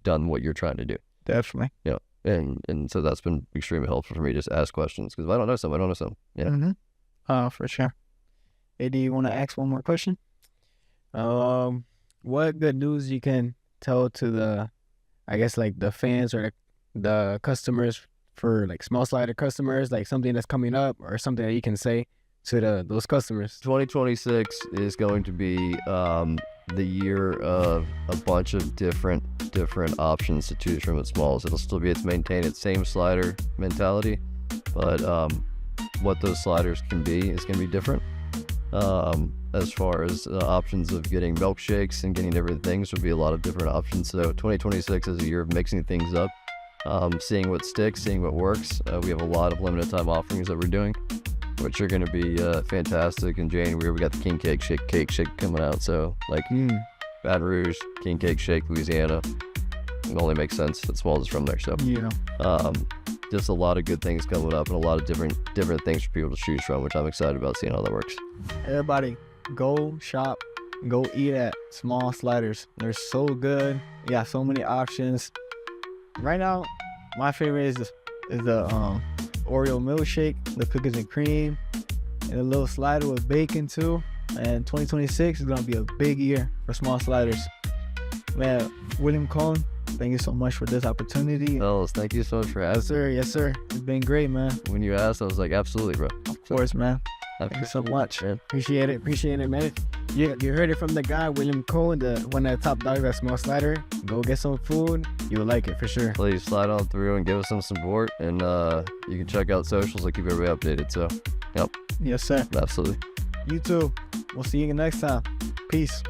[SPEAKER 2] done what you're trying to do.
[SPEAKER 1] Definitely.
[SPEAKER 2] Yeah. And so that's been extremely helpful for me. Just ask questions, because if I don't know something, I don't know something. Yeah.
[SPEAKER 1] For sure. Hey, do you want to ask one more question? What good news you can tell to the, I guess, like the fans or the customers, for like Small Slider customers, like something that's coming up or something that you can say to those customers?
[SPEAKER 2] 2026 is going to be the year of a bunch of different options to choose from at Smalls. It'll still be maintain its same slider mentality, but what those sliders can be is going to be different. As far as options of getting milkshakes and getting different things, will be a lot of different options. So 2026 is a year of mixing things up, seeing what sticks, seeing what works. We have a lot of limited time offerings that we're doing, which are going to be fantastic. In January, we got the King Cake Shake coming out. So like Baton Rouge, King Cake Shake, Louisiana. It only makes sense that Smalls is from there. So just a lot of good things coming up, and a lot of different things for people to choose from, which I'm excited about seeing how that works.
[SPEAKER 1] Everybody, go shop, go eat at Small Sliders. They're so good. You got so many options. Right now, my favorite is the Oreo milkshake, the cookies and cream, and a little slider with bacon too. And 2026 is gonna be a big year for Small Sliders. Man, William Cohn, thank you so much for this opportunity.
[SPEAKER 2] Fellas, thank you so much for asking.
[SPEAKER 1] Yes, sir. It's been great, man.
[SPEAKER 2] When you asked, I was like, absolutely, bro.
[SPEAKER 1] Of course, man. Thank you so much. Man. Appreciate it, man. You heard it from the guy, William Cohn, one of the top dogs at Small Slider. Go get some food. You'll like it for sure.
[SPEAKER 2] Please slide on through and give us some support, and you can check out socials. I'll keep everybody updated. So, yep.
[SPEAKER 1] Yes, sir.
[SPEAKER 2] Absolutely.
[SPEAKER 1] You too. We'll see you next time. Peace.